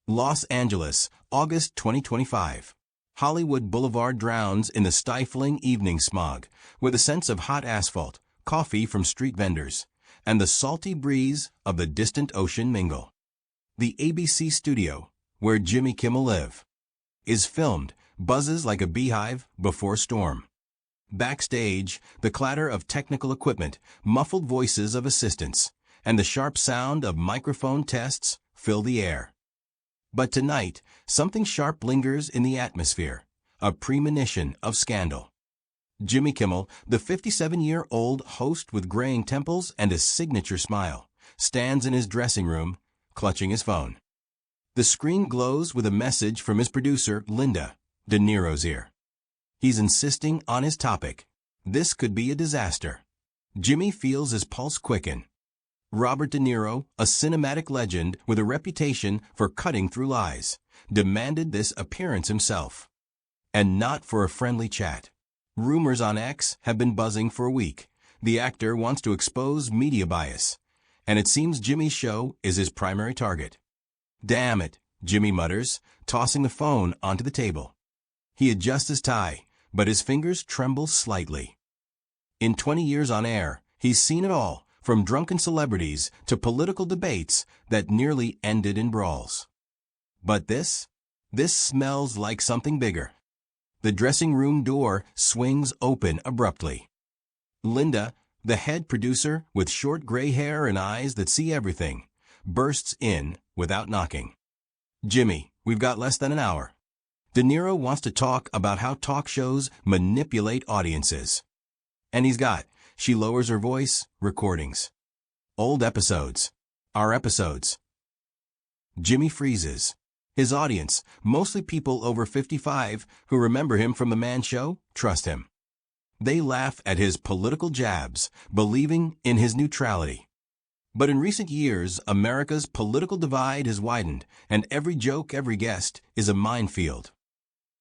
Los Angeles, August 2025. Hollywood Boulevard drowns in the stifling evening smog, with a sense of hot asphalt, coffee from street vendors, and the salty breeze of the distant ocean mingle. The ABC studio, where Jimmy Kimmel lives, is filmed, buzzes like a beehive before a storm. Backstage, the clatter of technical equipment, muffled voices of assistants, and the sharp sound of microphone tests fill the air. But tonight, something sharp lingers in the atmosphere, a premonition of scandal. Jimmy Kimmel, the 57-year-old host with graying temples and a signature smile, stands in his dressing room, clutching his phone. The screen glows with a message from his producer, Linda, De Niro's ear. He's insisting on his topic. This could be a disaster. Jimmy feels his pulse quicken. Robert De Niro, a cinematic legend with a reputation for cutting through lies, demanded this appearance himself. And not for a friendly chat. Rumors on X have been buzzing for a week. The actor wants to expose media bias, and it seems Jimmy's show is his primary target. Damn it, Jimmy mutters, tossing the phone onto the table. He adjusts his tie, but his fingers tremble slightly. In 20 years on air, he's seen it all, from drunken celebrities to political debates that nearly ended in brawls. But this smells like something bigger. The dressing room door swings open abruptly. Linda, the head producer with short gray hair and eyes that see everything, bursts in without knocking. Jimmy, we've got less than an hour. De Niro wants to talk about how talk shows manipulate audiences. And he's got, she lowers her voice, recordings. Old episodes. Our episodes. Jimmy freezes. His audience, mostly people over 55 who remember him from The Man Show, trust him. They laugh at his political jabs, believing in his neutrality. But in recent years, America's political divide has widened, and every joke, every guest, is a minefield.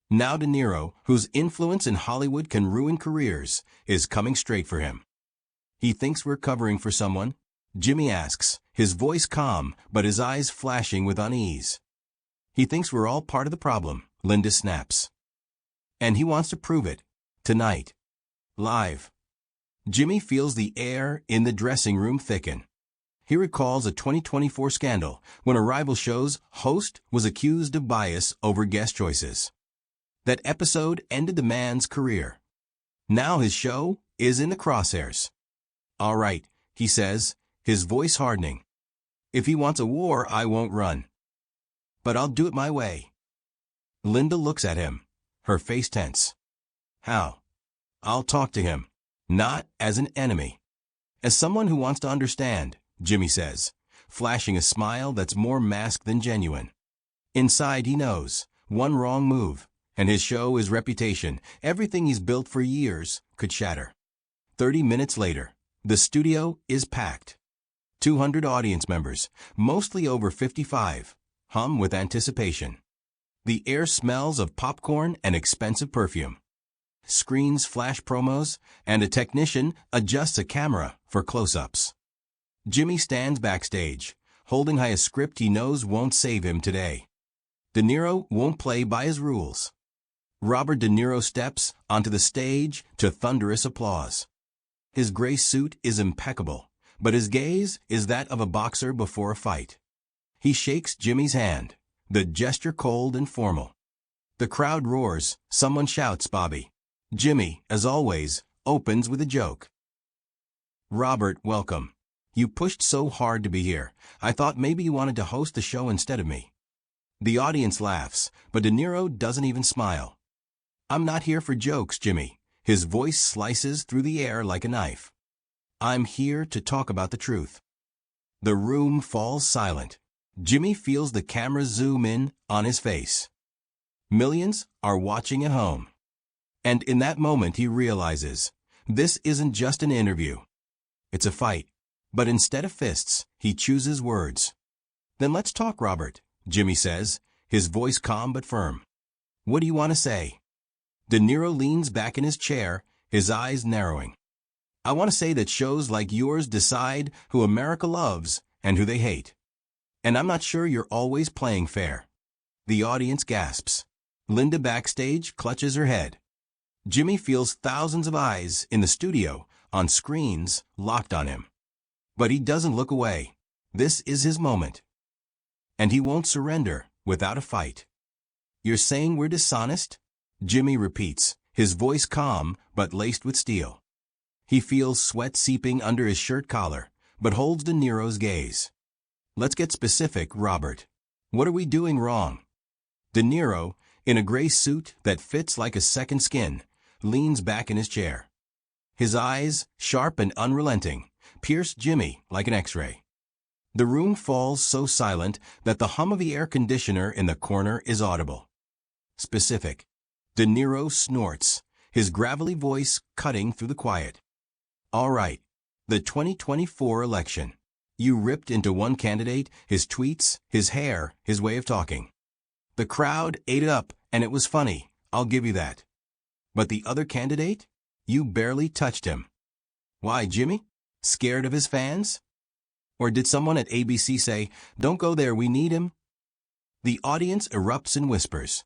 Now De Niro, whose influence in Hollywood can ruin careers, is coming straight for him. He thinks we're covering for someone? Jimmy asks, his voice calm, but his eyes flashing with unease. He thinks we're all part of the problem, Linda snaps. And he wants to prove it. Tonight. Live. Jimmy feels the air in the dressing room thicken. He recalls a 2024 scandal when a rival show's host was accused of bias over guest choices. That episode ended the man's career. Now his show is in the crosshairs. All right, he says, his voice hardening. If he wants a war, I won't run. But I'll do it my way. Linda looks at him, her face tense. How? I'll talk to him. Not as an enemy. As someone who wants to understand, Jimmy says, flashing a smile that's more masked than genuine. Inside he knows, one wrong move, and his show, his reputation, everything he's built for years, could shatter. 30 minutes later, the studio is packed. 200 audience members, mostly over 55, hum with anticipation. The air smells of popcorn and expensive perfume. Screens flash promos, and a technician adjusts a camera for close-ups. Jimmy stands backstage, holding high a script he knows won't save him today. De Niro won't play by his rules. Robert De Niro steps onto the stage to thunderous applause. His gray suit is impeccable, but his gaze is that of a boxer before a fight. He shakes Jimmy's hand, the gesture cold and formal. The crowd roars, someone shouts Bobby. Jimmy, as always, opens with a joke. Robert, welcome. You pushed so hard to be here. I thought maybe you wanted to host the show instead of me. The audience laughs, but De Niro doesn't even smile. I'm not here for jokes, Jimmy. His voice slices through the air like a knife. I'm here to talk about the truth. The room falls silent. Jimmy feels the camera zoom in on his face. Millions are watching at home. And in that moment he realizes, this isn't just an interview. It's a fight. But instead of fists, he chooses words. Then let's talk, Robert, Jimmy says, his voice calm but firm. What do you want to say? De Niro leans back in his chair, his eyes narrowing. I want to say that shows like yours decide who America loves and who they hate. And I'm not sure you're always playing fair. The audience gasps. Linda backstage clutches her head. Jimmy feels thousands of eyes in the studio, on screens, locked on him. But he doesn't look away. This is his moment. And he won't surrender without a fight. "You're saying we're dishonest?" Jimmy repeats, his voice calm but laced with steel. He feels sweat seeping under his shirt collar, but holds De Niro's gaze. "Let's get specific, Robert. What are we doing wrong?" De Niro, in a gray suit that fits like a second skin, leans back in his chair. His eyes, sharp and unrelenting, pierce Jimmy like an X-ray. The room falls so silent that the hum of the air conditioner in the corner is audible. Specific. De Niro snorts, his gravelly voice cutting through the quiet. "All right. The 2024 election. You ripped into one candidate, his tweets, his hair, his way of talking. The crowd ate it up, and it was funny, I'll give you that. But the other candidate? You barely touched him. Why, Jimmy? Scared of his fans? Or did someone at ABC say, 'Don't go there, we need him'?" The audience erupts in whispers.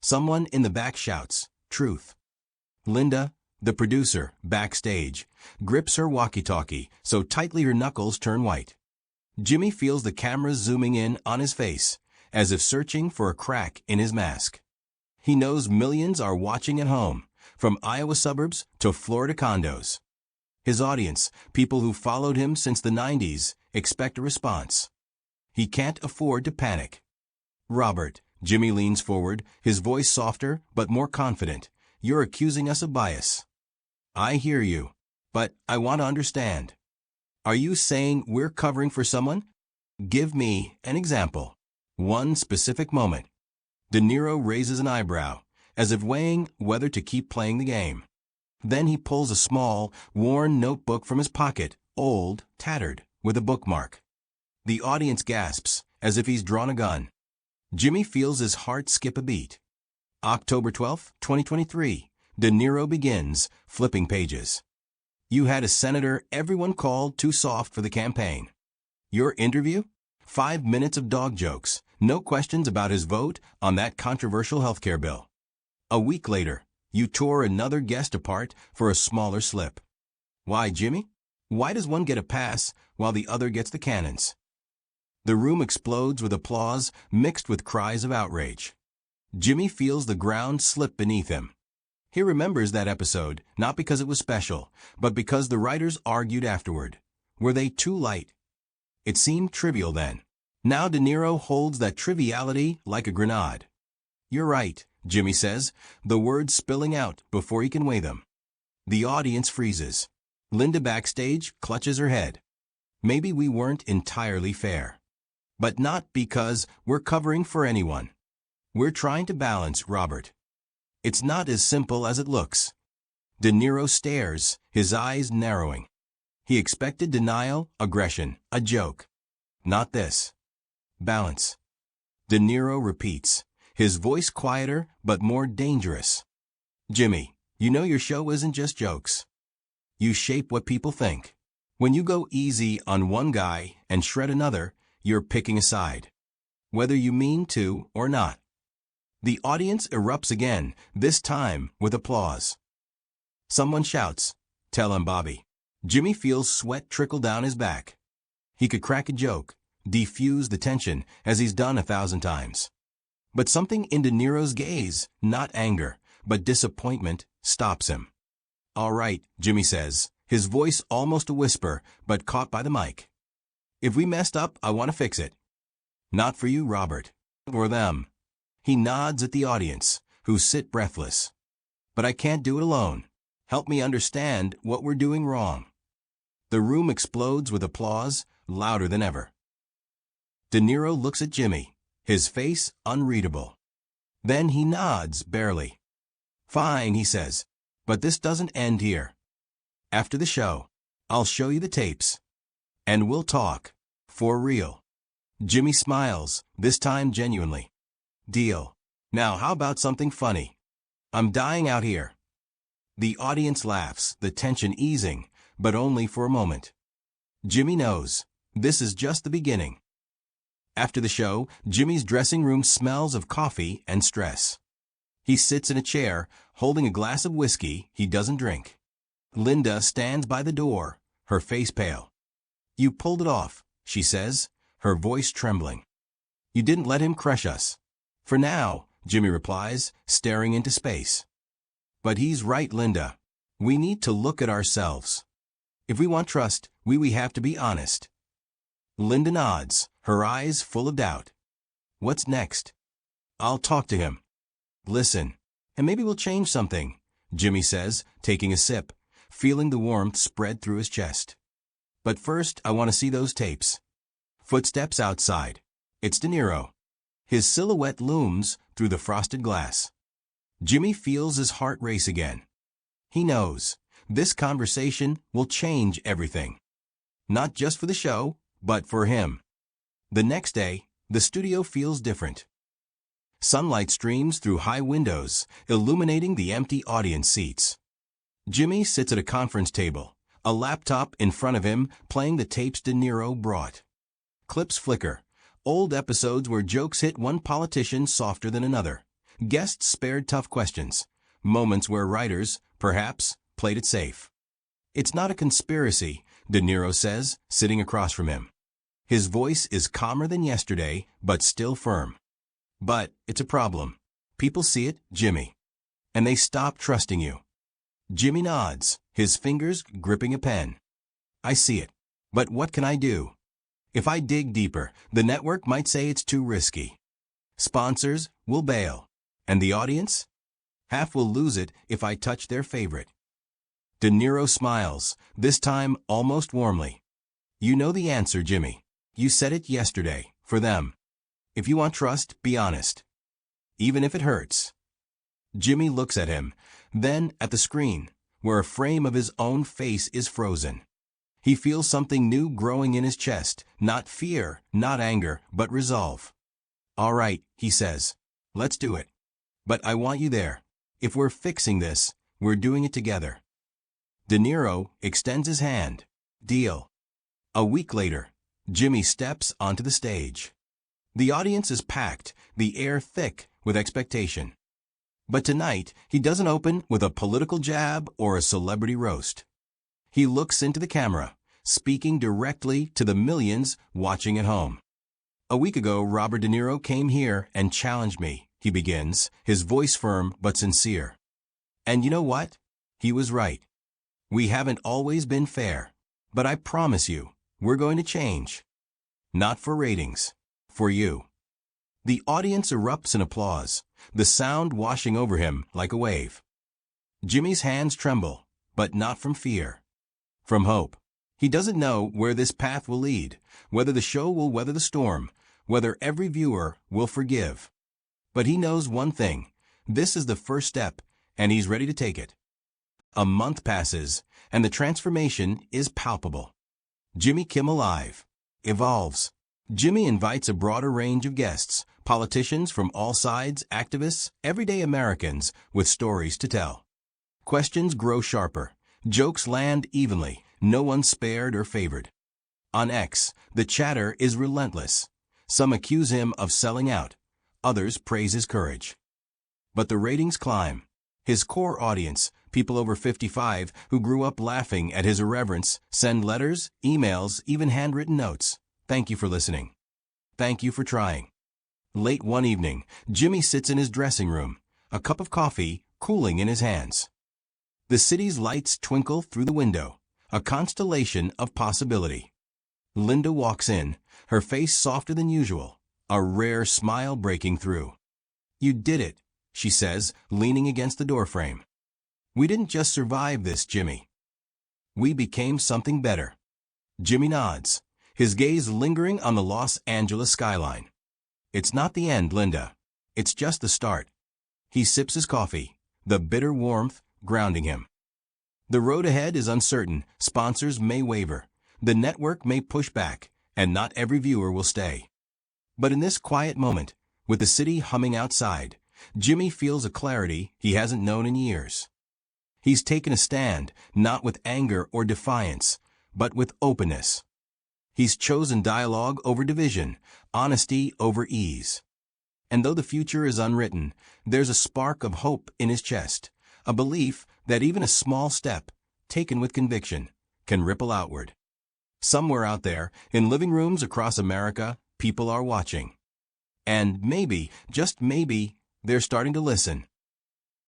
Someone in the back shouts, "Truth." Linda, the producer, backstage, grips her walkie-talkie so tightly her knuckles turn white. Jimmy feels the cameras zooming in on his face, as if searching for a crack in his mask. He knows millions are watching at home, from Iowa suburbs to Florida condos. His audience, people who followed him since the 90s, expect a response. He can't afford to panic. "Robert," Jimmy leans forward, his voice softer but more confident, "you're accusing us of bias." "I hear you. But I want to understand. Are you saying we're covering for someone? Give me an example. One specific moment." De Niro raises an eyebrow, as if weighing whether to keep playing the game. Then he pulls a small, worn notebook from his pocket, old, tattered, with a bookmark. The audience gasps, as if he's drawn a gun. Jimmy feels his heart skip a beat. October 12, 2023. De Niro begins, flipping pages. "You had a senator everyone called too soft for the campaign. Your interview? 5 minutes of dog jokes, no questions about his vote on that controversial healthcare bill. A week later, you tore another guest apart for a smaller slip. Why, Jimmy? Why does one get a pass while the other gets the cannons?" The room explodes with applause mixed with cries of outrage. Jimmy feels the ground slip beneath him. He remembers that episode, not because it was special, but because the writers argued afterward. Were they too light? It seemed trivial then. Now De Niro holds that triviality like a grenade. "You're right," Jimmy says, the words spilling out before he can weigh them. The audience freezes. Linda backstage clutches her head. "Maybe we weren't entirely fair. But not because we're covering for anyone. We're trying to balance, Robert. It's not as simple as it looks." De Niro stares, his eyes narrowing. He expected denial, aggression, a joke. Not this. Balance. De Niro repeats, his voice quieter but more dangerous. "Jimmy, you know your show isn't just jokes. You shape what people think. When you go easy on one guy and shred another, you're picking a side. Whether you mean to or not." The audience erupts again, this time with applause. Someone shouts, "Tell him, Bobby." Jimmy feels sweat trickle down his back. He could crack a joke, defuse the tension, as he's done 1,000 times. But something in De Niro's gaze, not anger, but disappointment, stops him. "All right," Jimmy says, his voice almost a whisper, but caught by the mic. "If we messed up, I want to fix it. Not for you, Robert. Or them." He nods at the audience, who sit breathless. "But I can't do it alone. Help me understand what we're doing wrong." The room explodes with applause, louder than ever. De Niro looks at Jimmy, his face unreadable. Then he nods, barely. "Fine," he says, "but this doesn't end here. After the show, I'll show you the tapes. And we'll talk. For real." Jimmy smiles, this time genuinely. "Deal. Now how about something funny? I'm dying out here." The audience laughs, the tension easing, but only for a moment. Jimmy knows, this is just the beginning. After the show, Jimmy's dressing room smells of coffee and stress. He sits in a chair, holding a glass of whiskey he doesn't drink. Linda stands by the door, her face pale. "You pulled it off," she says, her voice trembling. "You didn't let him crush us." "For now," Jimmy replies, staring into space. "But he's right, Linda. We need to look at ourselves. If we want trust, we have to be honest." Linda nods, her eyes full of doubt. "What's next?" "I'll talk to him." "Listen, and maybe we'll change something," Jimmy says, taking a sip, feeling the warmth spread through his chest. "But first, I want to see those tapes." Footsteps outside. It's De Niro. His silhouette looms through the frosted glass. Jimmy feels his heart race again. He knows this conversation will change everything. Not just for the show, but for him. The next day, the studio feels different. Sunlight streams through high windows, illuminating the empty audience seats. Jimmy sits at a conference table, a laptop in front of him playing the tapes De Niro brought. Clips flicker, old episodes where jokes hit one politician softer than another. Guests spared tough questions, moments where writers, perhaps, played it safe. "It's not a conspiracy," De Niro says, sitting across from him. His voice is calmer than yesterday, but still firm. "But it's a problem. People see it, Jimmy. And they stop trusting you." Jimmy nods, his fingers gripping a pen. "I see it. But what can I do? If I dig deeper, the network might say it's too risky. Sponsors will bail. And the audience? Half will lose it if I touch their favorite." De Niro smiles, this time almost warmly. "You know the answer, Jimmy. You said it yesterday, for them. If you want trust, be honest. Even if it hurts." Jimmy looks at him, then at the screen, where a frame of his own face is frozen. He feels something new growing in his chest, not fear, not anger, but resolve. "All right," he says. "Let's do it. But I want you there. If we're fixing this, we're doing it together." De Niro extends his hand. "Deal." A week later, Jimmy steps onto the stage. The audience is packed, the air thick with expectation. But tonight, he doesn't open with a political jab or a celebrity roast. He looks into the camera, speaking directly to the millions watching at home. "A week ago, Robert De Niro came here and challenged me," he begins, his voice firm but sincere. "And you know what? He was right. We haven't always been fair. But I promise you, we're going to change. Not for ratings. For you." The audience erupts in applause, the sound washing over him like a wave. Jimmy's hands tremble, but not from fear. From hope. He doesn't know where this path will lead, whether the show will weather the storm, whether every viewer will forgive. But he knows one thing. This is the first step, and he's ready to take it. A month passes, and the transformation is palpable. Jimmy Kimmel Live evolves. Jimmy invites a broader range of guests, politicians from all sides, activists, everyday Americans with stories to tell. Questions grow sharper. Jokes land evenly, no one spared or favored. On X, the chatter is relentless. Some accuse him of selling out. Others praise his courage. But the ratings climb. His core audience, people over 55 who grew up laughing at his irreverence, send letters, emails, even handwritten notes. "Thank you for listening. Thank you for trying." Late one evening, Jimmy sits in his dressing room, a cup of coffee cooling in his hands. The city's lights twinkle through the window, a constellation of possibility. Linda walks in, her face softer than usual, a rare smile breaking through. "You did it," she says, leaning against the doorframe. "We didn't just survive this, Jimmy. We became something better." Jimmy nods, his gaze lingering on the Los Angeles skyline. "It's not the end, Linda. It's just the start." He sips his coffee, the bitter warmth grounding him. The road ahead is uncertain, sponsors may waver, the network may push back, and not every viewer will stay. But in this quiet moment, with the city humming outside, Jimmy feels a clarity he hasn't known in years. He's taken a stand, not with anger or defiance, but with openness. He's chosen dialogue over division, honesty over ease. And though the future is unwritten, there's a spark of hope in his chest, a belief that even a small step, taken with conviction, can ripple outward. Somewhere out there, in living rooms across America, people are watching. And maybe, just maybe, they're starting to listen.